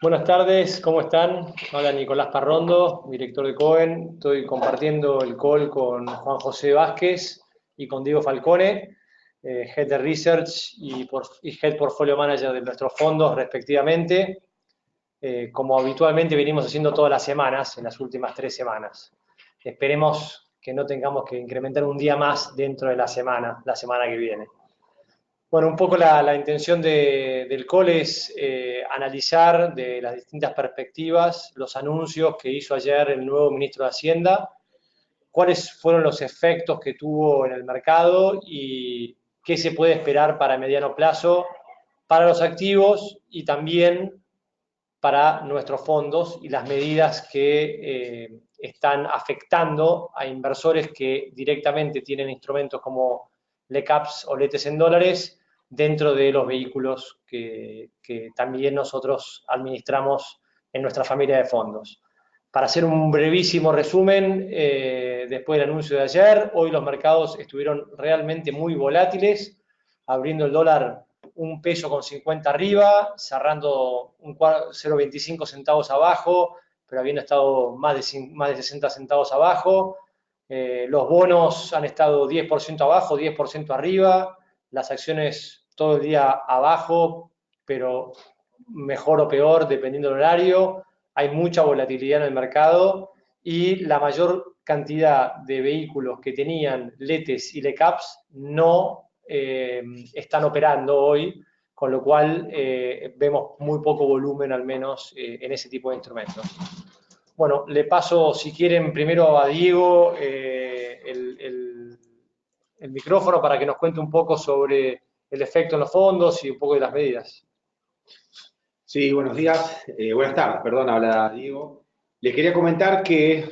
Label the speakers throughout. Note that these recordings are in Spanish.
Speaker 1: Buenas tardes, ¿cómo están? Habla Nicolás Parrondo, director de Cohen. Estoy compartiendo el call con Juan José Vázquez y con Diego Falcone, Head de Research y Head Portfolio Manager de nuestros fondos, respectivamente, como habitualmente venimos haciendo todas las semanas, en las últimas 3 semanas. Esperemos que no tengamos que incrementar un día más dentro de la semana que viene. Bueno, un poco la intención del call es analizar de las distintas perspectivas los anuncios que hizo ayer el nuevo ministro de Hacienda, cuáles fueron los efectos que tuvo en el mercado y qué se puede esperar para mediano plazo para los activos y también para nuestros fondos y las medidas que están afectando a inversores que directamente tienen instrumentos como LECAPs o letes en dólares dentro de los vehículos que también nosotros administramos en nuestra familia de fondos. Para hacer un brevísimo resumen, después del anuncio de ayer, hoy los mercados estuvieron realmente muy volátiles, abriendo el dólar 1 peso con 50 arriba, cerrando 0,25 centavos abajo, pero habiendo estado más de 60 centavos abajo. Los bonos han estado 10% abajo, 10% arriba, las acciones todo el día abajo, pero mejor o peor dependiendo del horario. Hay mucha volatilidad en el mercado y la mayor cantidad de vehículos que tenían LETES y LECAPs no están operando hoy, con lo cual vemos muy poco volumen al menos en ese tipo de instrumentos. Bueno, le paso, si quieren, primero a Diego el micrófono para que nos cuente un poco sobre el efecto en los fondos y un poco de las medidas.
Speaker 2: Sí, buenos días, buenas tardes, perdón, habla Diego. Les quería comentar que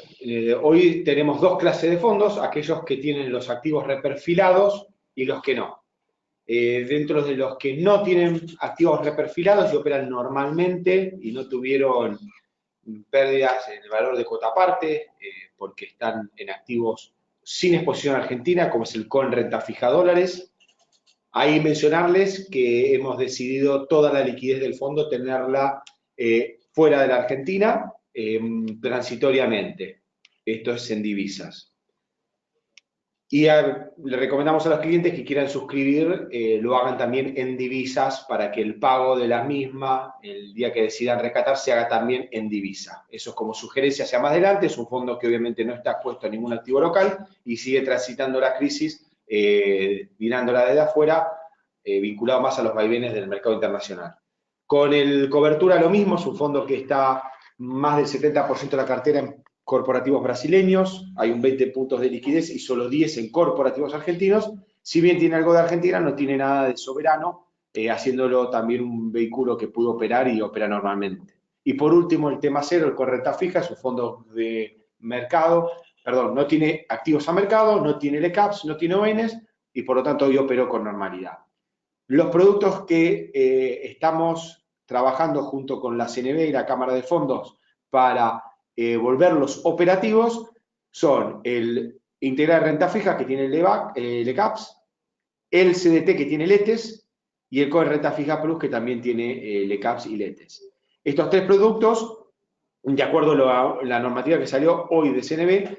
Speaker 2: hoy tenemos dos clases de fondos, aquellos que tienen los activos reperfilados y los que no. Dentro de los que no tienen activos reperfilados y operan normalmente y no tuvieron pérdidas en el valor de cuota parte, porque están en activos sin exposición argentina, como es el CON renta fija dólares. Ahí mencionarles que hemos decidido toda la liquidez del fondo tenerla fuera de la Argentina transitoriamente. Esto es en divisas. Y le recomendamos a los clientes que quieran suscribir, lo hagan también en divisas para que el pago de la misma, el día que decidan rescatar, se haga también en divisa. Eso es como sugerencia hacia más adelante. Es un fondo que obviamente no está expuesto a ningún activo local y sigue transitando la crisis, mirándola desde afuera, vinculado más a los vaivenes del mercado internacional. Con el cobertura lo mismo, es un fondo que está más del 70% de la cartera en corporativos brasileños, hay un 20 puntos de liquidez y solo 10 en corporativos argentinos. Si bien tiene algo de Argentina, no tiene nada de soberano, haciéndolo también un vehículo que pudo operar y opera normalmente. Y por último, el tema cero, el correnta fija, es un fondo de mercado, perdón, no tiene activos a mercado, no tiene LECAPs, no tiene ONs y por lo tanto hoy operó con normalidad. Los productos que estamos trabajando junto con la CNB y la Cámara de Fondos para volverlos operativos son el integral de renta fija que tiene LECAPS, el CDT que tiene LETES y el COE renta fija plus que también tiene LECAPS y LETES. Estos tres productos, de acuerdo a la normativa que salió hoy de CNB,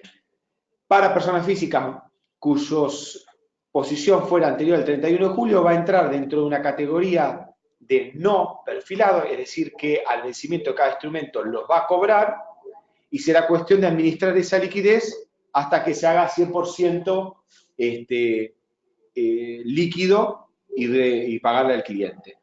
Speaker 2: para personas físicas cuyos posición fuera anterior al 31 de julio, va a entrar dentro de una categoría de no perfilado, es decir, que al vencimiento de cada instrumento los va a cobrar y será cuestión de administrar esa liquidez hasta que se haga 100% líquido y pagarle al cliente.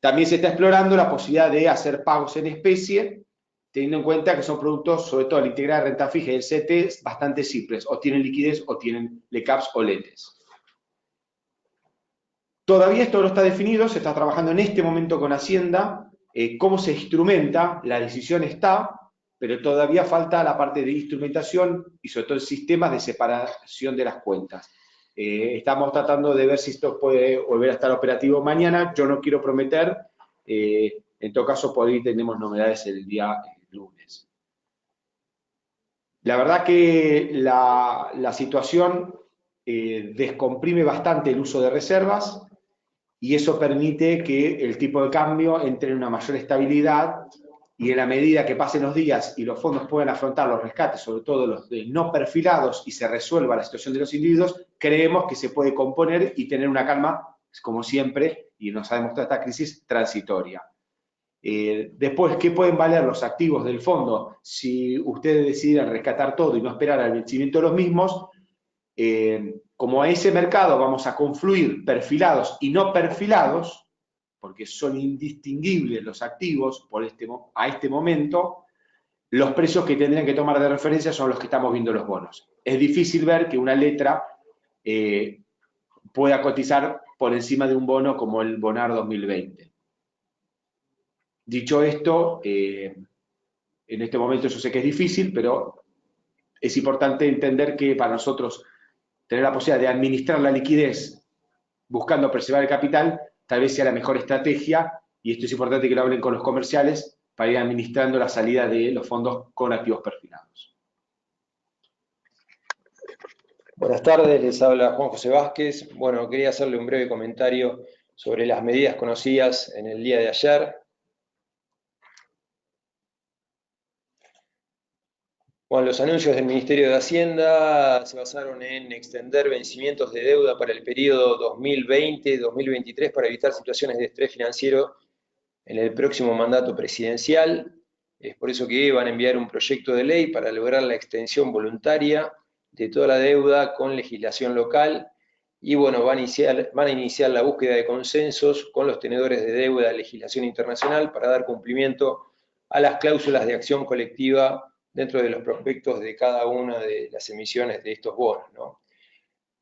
Speaker 2: También se está explorando la posibilidad de hacer pagos en especie, teniendo en cuenta que son productos, sobre todo el integral de renta fija y el CT, bastante simples, o tienen liquidez o tienen LECAPs o LETES. Todavía esto no está definido, se está trabajando en este momento con Hacienda, cómo se instrumenta, la decisión está, pero todavía falta la parte de instrumentación y sobre todo el sistema de separación de las cuentas. Estamos tratando de ver si esto puede volver a estar operativo mañana, yo no quiero prometer, en todo caso por ahí tenemos novedades el día lunes. La verdad que la situación descomprime bastante el uso de reservas, y eso permite que el tipo de cambio entre en una mayor estabilidad y en la medida que pasen los días y los fondos puedan afrontar los rescates, sobre todo los de no perfilados, y se resuelva la situación de los individuos, creemos que se puede componer y tener una calma, como siempre, y nos ha demostrado esta crisis, transitoria. Después, ¿qué pueden valer los activos del fondo si ustedes deciden rescatar todo y no esperar al vencimiento de los mismos? Como a ese mercado vamos a confluir perfilados y no perfilados, porque son indistinguibles los activos a este momento, los precios que tendrían que tomar de referencia son los que estamos viendo los bonos. Es difícil ver que una letra pueda cotizar por encima de un bono como el Bonar 2020. Dicho esto, en este momento yo sé que es difícil, pero es importante entender que para nosotros tener la posibilidad de administrar la liquidez buscando preservar el capital, tal vez sea la mejor estrategia, y esto es importante que lo hablen con los comerciales para ir administrando la salida de los fondos con activos perfilados.
Speaker 3: Buenas tardes, les habla Juan José Vázquez. Bueno, quería hacerle un breve comentario sobre las medidas conocidas en el día de ayer. Bueno, los anuncios del Ministerio de Hacienda se basaron en extender vencimientos de deuda para el periodo 2020-2023 para evitar situaciones de estrés financiero en el próximo mandato presidencial. Es por eso que van a enviar un proyecto de ley para lograr la extensión voluntaria de toda la deuda con legislación local y bueno, van a iniciar la búsqueda de consensos con los tenedores de deuda de legislación internacional para dar cumplimiento a las cláusulas de acción colectiva dentro de los prospectos de cada una de las emisiones de estos bonos, ¿no?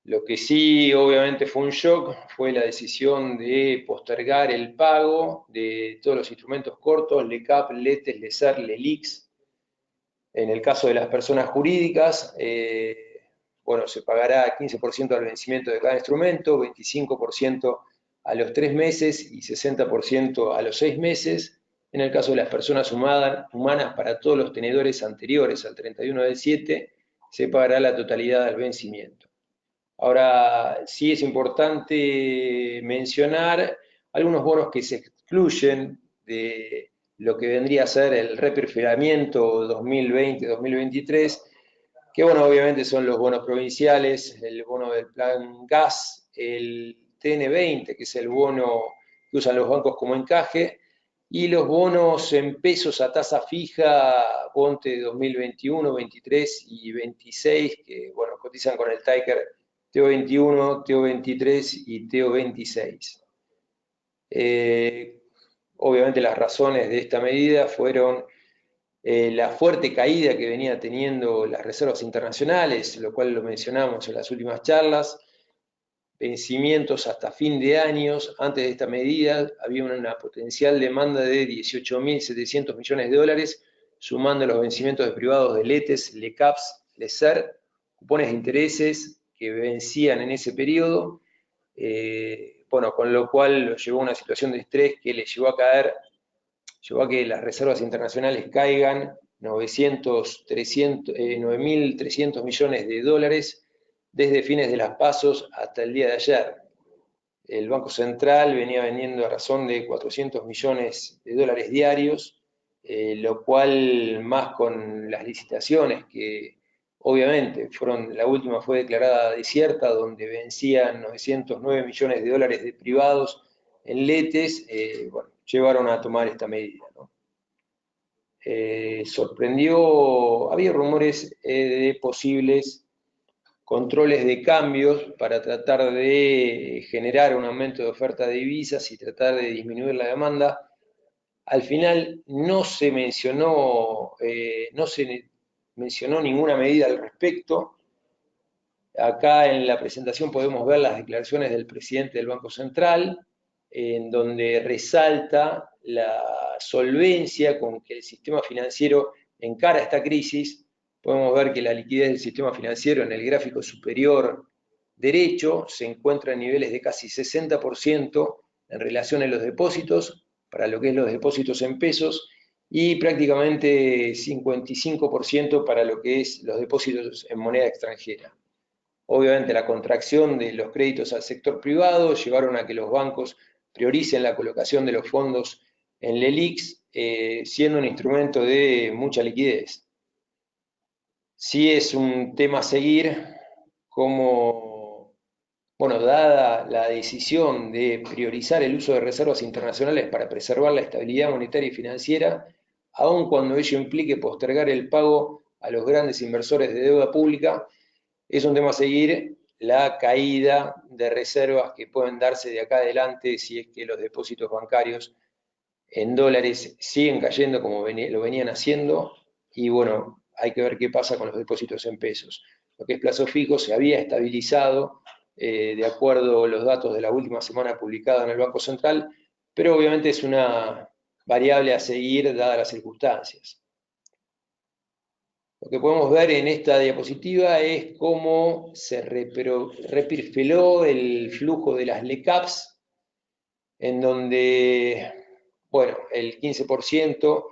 Speaker 3: Lo que sí, obviamente, fue un shock fue la decisión de postergar el pago de todos los instrumentos cortos, LECAP, LETES, LESER, LELIX. En el caso de las personas jurídicas, bueno, se pagará 15% al vencimiento de cada instrumento, 25% a los 3 meses y 60% a los 6 meses. En el caso de las personas humanas, para todos los tenedores anteriores al 31/7, se pagará la totalidad del vencimiento. Ahora, sí es importante mencionar algunos bonos que se excluyen de lo que vendría a ser el reperfilamiento 2020-2023, que bueno, obviamente son los bonos provinciales, el bono del plan gas, el TN20, que es el bono que usan los bancos como encaje, y los bonos en pesos a tasa fija, ponte 2021, 23 y 26, que bueno, cotizan con el Ticker TO21, TO23 y TO26. Obviamente las razones de esta medida fueron la fuerte caída que venía teniendo las reservas internacionales, lo cual lo mencionamos en las últimas charlas, vencimientos hasta fin de años. Antes de esta medida había una potencial demanda de 18.700 millones de dólares, sumando los vencimientos de privados de LETES, LECAPS, LESER, cupones de intereses que vencían en ese periodo, bueno, con lo cual lo llevó a una situación de estrés que le llevó a que las reservas internacionales caigan 9.300 millones de dólares desde fines de las PASOs hasta el día de ayer. El Banco Central venía vendiendo a razón de 400 millones de dólares diarios, lo cual más con las licitaciones que obviamente la última fue declarada desierta, donde vencían 909 millones de dólares de privados en LETES, bueno, llevaron a tomar esta medida, ¿no? Sorprendió, había rumores de posibles controles de cambios para tratar de generar un aumento de oferta de divisas y tratar de disminuir la demanda. Al final no se mencionó ninguna medida al respecto. Acá en la presentación podemos ver las declaraciones del presidente del Banco Central, en donde resalta la solvencia con que el sistema financiero encara esta crisis. Podemos ver que la liquidez del sistema financiero en el gráfico superior derecho se encuentra en niveles de casi 60% en relación a los depósitos, para lo que es los depósitos en pesos, y prácticamente 55% para lo que es los depósitos en moneda extranjera. Obviamente la contracción de los créditos al sector privado llevaron a que los bancos prioricen la colocación de los fondos en LELIX, siendo un instrumento de mucha liquidez. Sí es un tema a seguir, como, bueno, dada la decisión de priorizar el uso de reservas internacionales para preservar la estabilidad monetaria y financiera, aun cuando ello implique postergar el pago a los grandes inversores de deuda pública, es un tema a seguir la caída de reservas que pueden darse de acá adelante si es que los depósitos bancarios en dólares siguen cayendo como lo venían haciendo, y bueno, hay que ver qué pasa con los depósitos en pesos. Lo que es plazo fijo se había estabilizado de acuerdo a los datos de la última semana publicada en el Banco Central, pero obviamente es una variable a seguir dadas las circunstancias. Lo que podemos ver en esta diapositiva es cómo se reperfiló el flujo de las LECAPs, en donde, bueno, el 15%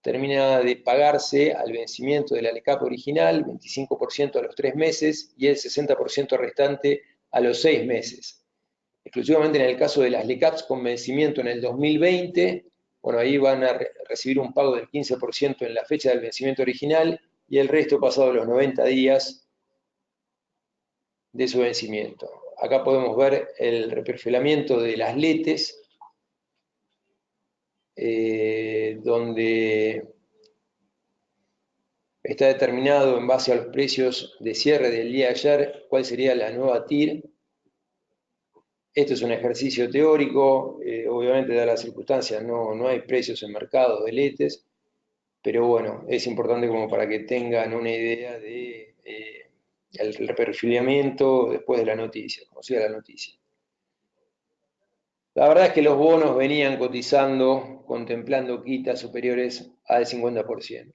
Speaker 3: termina de pagarse al vencimiento de la LECAP original, 25% a los 3 meses y el 60% restante a los 6 meses. Exclusivamente en el caso de las LECAPs con vencimiento en el 2020, bueno, ahí van a recibir un pago del 15% en la fecha del vencimiento original y el resto pasado los 90 días de su vencimiento. Acá podemos ver el reperfilamiento de las LETES, donde está determinado en base a los precios de cierre del día de ayer cuál sería la nueva TIR. Esto es un ejercicio teórico, obviamente dadas las circunstancias no hay precios en mercado de LETES, pero bueno, es importante como para que tengan una idea de el reperfilamiento después de la noticia, como sea la noticia. La verdad es que los bonos venían cotizando, contemplando quitas superiores al 50%.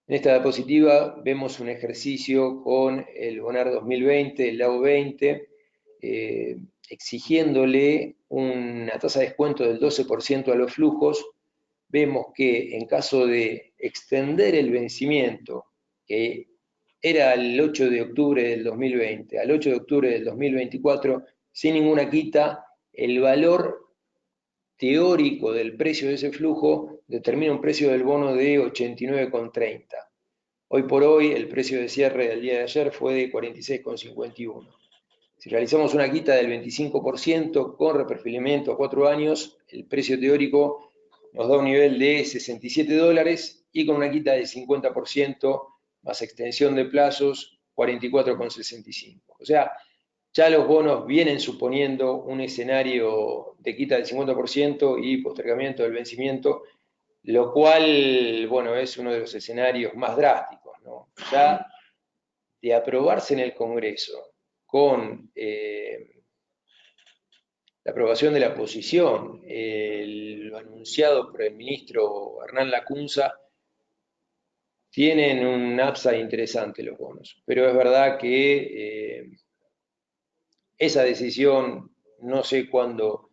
Speaker 3: En esta diapositiva vemos un ejercicio con el Bonar 2020, el LAU 20, exigiéndole una tasa de descuento del 12% a los flujos. Vemos que en caso de extender el vencimiento, que era el 8 de octubre del 2020 al 8 de octubre del 2024, sin ninguna quita, el valor teórico del precio de ese flujo determina un precio del bono de 89,30. Hoy por hoy el precio de cierre del día de ayer fue de 46,51. Si realizamos una quita del 25% con reperfilamiento a 4 años, el precio teórico nos da un nivel de $67 y con una quita del 50% más extensión de plazos, 44,65. O sea, ya los bonos vienen suponiendo un escenario de quita del 50% y postergamiento del vencimiento, lo cual, bueno, es uno de los escenarios más drásticos, ¿no? Ya de aprobarse en el Congreso con la aprobación de la posición, lo anunciado por el ministro Hernán Lacunza, tienen un upside interesante los bonos, pero es verdad que esa decisión no sé cuándo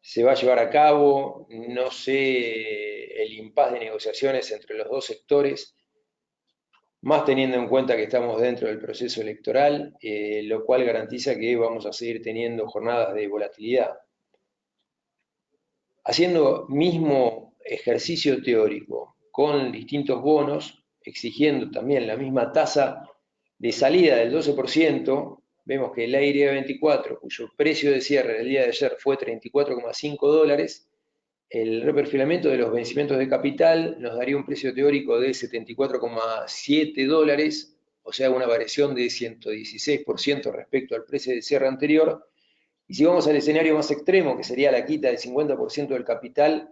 Speaker 3: se va a llevar a cabo, no sé el impasse de negociaciones entre los dos sectores, más teniendo en cuenta que estamos dentro del proceso electoral, lo cual garantiza que vamos a seguir teniendo jornadas de volatilidad. Haciendo mismo ejercicio teórico con distintos bonos, exigiendo también la misma tasa de salida del 12%, vemos que el AIRE 24, cuyo precio de cierre del día de ayer fue $34,5, el reperfilamiento de los vencimientos de capital nos daría un precio teórico de $74,7, o sea, una variación de 116% respecto al precio de cierre anterior. Y si vamos al escenario más extremo, que sería la quita del 50% del capital,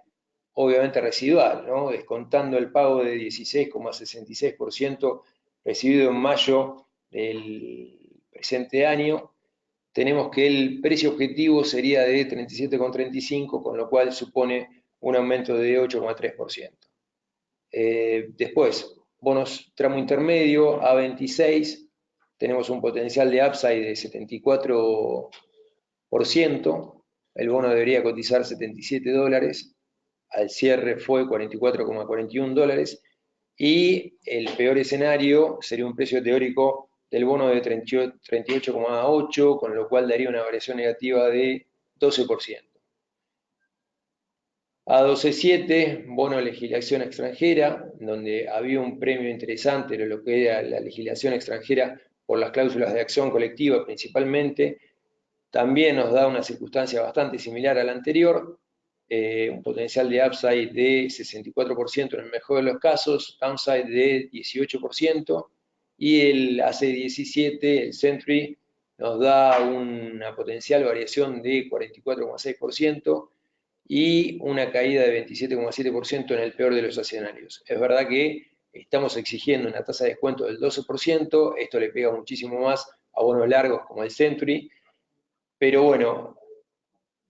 Speaker 3: obviamente residual, ¿no? Descontando el pago de 16,66% recibido en mayo del presente año, tenemos que el precio objetivo sería de 37,35, con lo cual supone un aumento de 8,3%. Después, bonos tramo intermedio, A26, tenemos un potencial de upside de 74%, el bono debería cotizar $77, al cierre fue $44,41, y el peor escenario sería un precio teórico del bono de 38,8, con lo cual daría una variación negativa de 12%. A12.7, bono de legislación extranjera, donde había un premio interesante de lo que era la legislación extranjera por las cláusulas de acción colectiva principalmente. También nos da una circunstancia bastante similar a la anterior, un potencial de upside de 64% en el mejor de los casos, downside de 18%, y el AC17, el Century, nos da una potencial variación de 44,6%, y una caída de 27,7% en el peor de los escenarios. Es verdad que estamos exigiendo una tasa de descuento del 12%, esto le pega muchísimo más a bonos largos como el Century, pero bueno,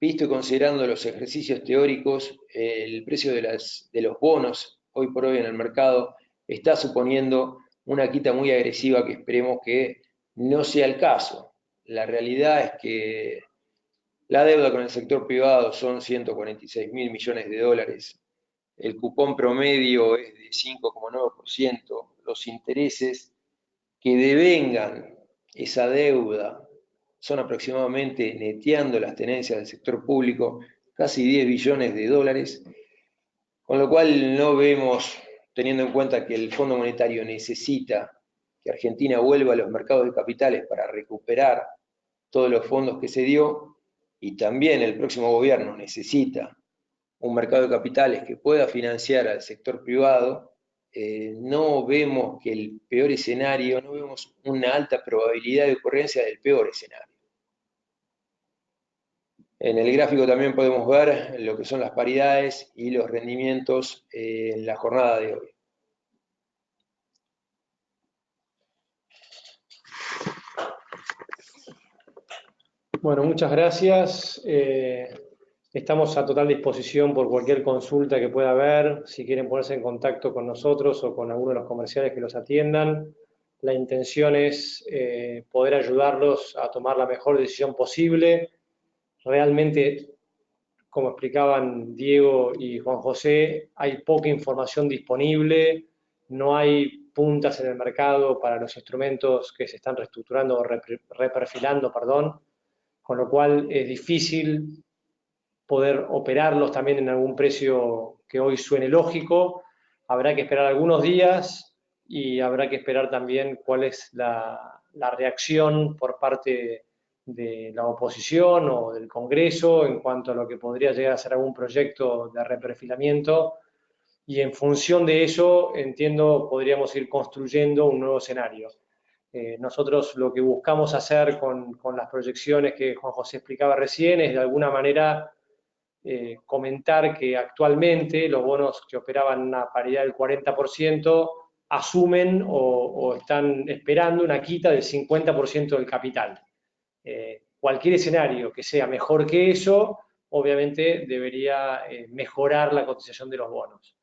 Speaker 3: visto y considerando los ejercicios teóricos, el precio de los bonos hoy por hoy en el mercado está suponiendo una quita muy agresiva que esperemos que no sea el caso. La realidad es que la deuda con el sector privado son 146.000 millones de dólares. El cupón promedio es de 5,9%. Los intereses que devengan esa deuda son aproximadamente, neteando las tenencias del sector público, casi 10 billones de dólares, con lo cual no vemos, teniendo en cuenta que el Fondo Monetario necesita que Argentina vuelva a los mercados de capitales para recuperar todos los fondos que se dio, y también el próximo gobierno necesita un mercado de capitales que pueda financiar al sector privado, no vemos que el peor escenario, no vemos una alta probabilidad de ocurrencia del peor escenario. En el gráfico también podemos ver lo que son las paridades y los rendimientos en la jornada de hoy.
Speaker 1: Bueno, muchas gracias. Estamos a total disposición por cualquier consulta que pueda haber, si quieren ponerse en contacto con nosotros o con alguno de los comerciales que los atiendan. La intención es poder ayudarlos a tomar la mejor decisión posible. Realmente, como explicaban Diego y Juan José, hay poca información disponible, no hay puntas en el mercado para los instrumentos que se están reestructurando o reperfilando, perdón, con lo cual es difícil poder operarlos también en algún precio que hoy suene lógico. Habrá que esperar algunos días y habrá que esperar también cuál es la reacción por parte de la oposición o del Congreso en cuanto a lo que podría llegar a ser algún proyecto de reperfilamiento, y en función de eso, entiendo, podríamos ir construyendo un nuevo escenario. Nosotros lo que buscamos hacer con las proyecciones que Juan José explicaba recién es de alguna manera comentar que actualmente los bonos que operaban una paridad del 40% asumen o están esperando una quita del 50% del capital. Cualquier escenario que sea mejor que eso, obviamente debería mejorar la cotización de los bonos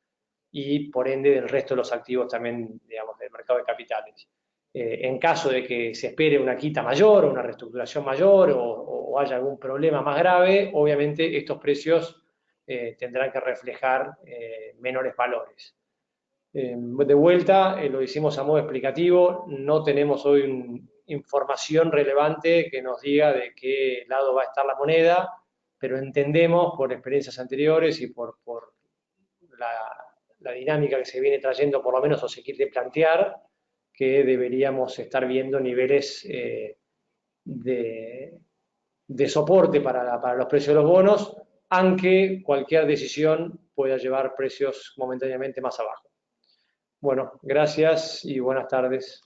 Speaker 1: y por ende del resto de los activos también, digamos, del mercado de capitales. En caso de que se espere una quita mayor o una reestructuración mayor o haya algún problema más grave, obviamente estos precios tendrán que reflejar menores valores. De vuelta, lo hicimos a modo explicativo, no tenemos hoy información relevante que nos diga de qué lado va a estar la moneda, pero entendemos por experiencias anteriores y por la dinámica que se viene trayendo, por lo menos, o se quiere plantear, que deberíamos estar viendo niveles de soporte para los precios de los bonos, aunque cualquier decisión pueda llevar precios momentáneamente más abajo. Bueno, gracias y buenas tardes.